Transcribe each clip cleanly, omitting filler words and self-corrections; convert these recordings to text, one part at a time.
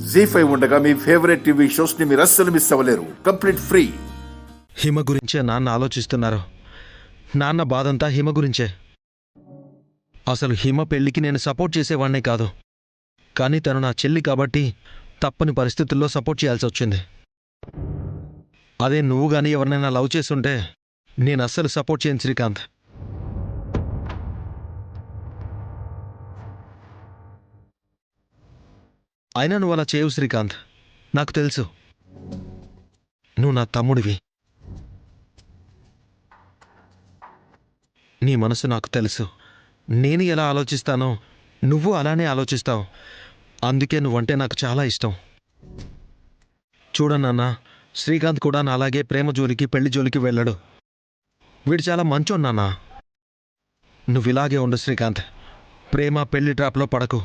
జీ5 ఉండగా మీ favourite TV shows ని మీరు అస్సలు మిస్ అవ్వలేరు. Complete free. హిమ గురించే నాన్న ఆలోచిస్తున్నారు. నాన్న బాధంతా హిమ గురించే. అసలు హిమ పెళ్లికి నేను సపోర్ట్ చేసేవాణ్ణే కాదు, కానీ తను నా చెల్లి కాబట్టి తప్పని పరిస్థితుల్లో సపోర్ట్ చేయాల్సి వచ్చింది. అదే నువ్వు గానీ ఎవరినైనా లవ్ చేసుంటే నేను అస్సలు సపోర్ట్ చేయను శ్రీకాంత్. అయినా నువ్వు అలా చేయవు శ్రీకాంత్. నాకు తెలుసు, నువ్వు నా తమ్ముడివి. నీ మనసు నాకు తెలుసు. నేను ఎలా ఆలోచిస్తానో నువ్వు అలానే ఆలోచిస్తావు. అందుకే నువ్వంటే నాకు చాలా ఇష్టం. చూడన్నాన్న, శ్రీకాంత్ కూడా నాలాగే ప్రేమ జోలికి పెళ్లి జోలికి వెళ్ళడు. వీడు చాలా మంచోన్నానా. నువ్వు ఇలాగే ఉండు శ్రీకాంత్. ప్రేమ పెళ్లి ట్రాప్లో పడకు.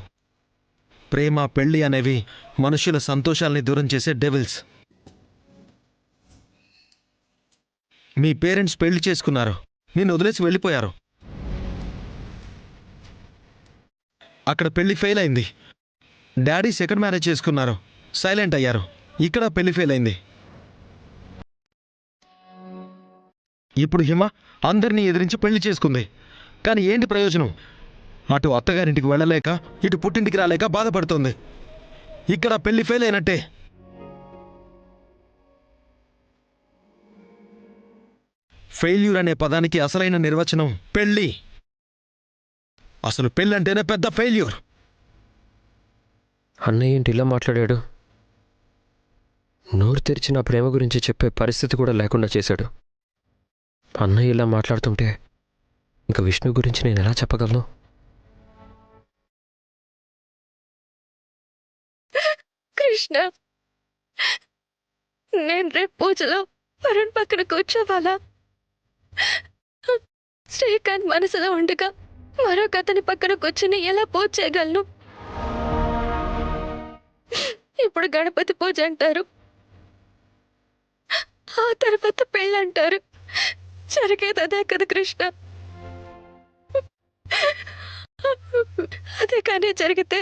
ప్రేమ పెళ్లి అనేవి మనుషుల సంతోషాల్ని దూరం చేసే డెవిల్స్. మీ పేరెంట్స్ పెళ్లి చేసుకున్నారు, నిన్ను వదిలేసి వెళ్ళిపోయారు. అక్కడ పెళ్లి ఫెయిల్ అయింది. డాడీ సెకండ్ మ్యారేజ్ చేసుకున్నారు, సైలెంట్ అయ్యారు. ఇక్కడ పెళ్లి ఫెయిల్ అయింది. ఇప్పుడు హిమ అందరినీ ఎదిరించి పెళ్లి చేసుకుంది. కానీ ఏంటి ప్రయోజనం? అటు అత్తగారింటికి వెళ్ళలేక, ఇటు పుట్టింటికి రాలేక బాధపడుతుంది. ఇక్కడ పెళ్లి ఫెయిల్ అయినట్టే. ఫెయిల్యూర్ అనే పదానికి అసలైన నిర్వచనం పెళ్లి. అసలు పెళ్ళంటేనే పెద్ద ఫెయిల్యూర్. అన్నయ్య ఏంటి ఇలా మాట్లాడాడు? నోరు తెరిచి నా ప్రేమ గురించి చెప్పే పరిస్థితి కూడా లేకుండా చేశాడు. అన్నయ్య ఇలా మాట్లాడుతుంటే ఇంకా విష్ణు గురించి నేను ఎలా చెప్పగలను? కృష్ణ, నేను రేపు పూజలో వరుణ్ పక్కన కూర్చోవాలా? శ్రీకాంత్ మనసులో ఉండగా మరొక అతని పక్కన కూర్చుని ఎలా పూజ చేయగలను? ఇప్పుడు గణపతి పూజ అంటారు, ఆ తర్వాత పెళ్ళంటారు. జరిగేది అదే కదా కృష్ణ. అదే కానీ జరిగితే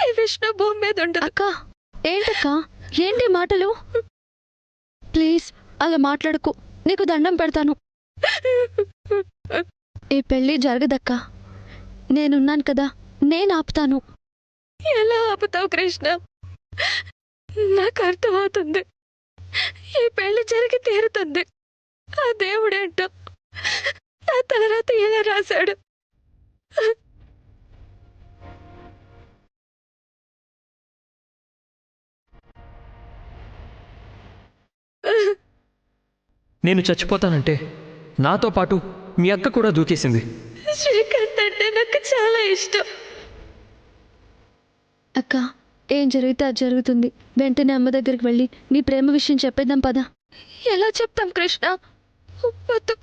ఈ విష్ణు భూమి మీద ఉండదు. అక్క, ఏంటక్క, ఏంటి మాటలు? ప్లీజ్ అలా మాట్లాడకు, నీకు దండం పెడతాను. ఈ పెళ్ళి జరగదక్క. నేనున్నాను కదా, నేను ఆపుతాను. ఎలా ఆపుతావు కృష్ణ? నాకు అర్థమవుతుంది, ఈ పెళ్లి జరిగి తీరుతుంది. ఆ దేవుడేంటో నా తలరాత ఎలా రాశాడు. నేను చచ్చిపోతానంటే నాతో పాటు మీ అక్క కూడా దూకేసింది. శ్రీకాంత్ అంటే నాకు చాలా ఇష్టం. అక్క, ఏం జరిగితే అది జరుగుతుంది. వెంటనే అమ్మ దగ్గరికి వెళ్ళి నీ ప్రేమ విషయం చెప్పేద్దాం పదా. ఎలా చెప్తాం కృష్ణ? వద్దు.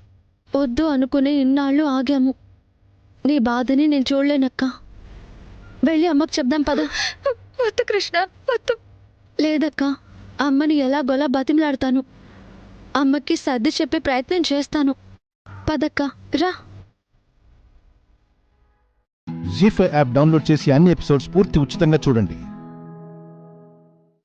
వద్దు అనుకునే ఇన్నాళ్ళు ఆగాము. నీ బాధని నేను చూడలేనక్క. వెళ్ళి అమ్మకు చెప్దాం పదా. వద్దు కృష్ణ, వద్దు. లేదక్క, అమ్మని ఎలాగోలా బతిమలాడతాను. అమ్మకి సర్ది చెప్పే ప్రయత్నం చేస్తాను. పదక్క, రా. జీ5 యాప్ డౌన్లోడ్ చేసి అన్ని ఎపిసోడ్స్ పూర్తి ఉచితంగా చూడండి.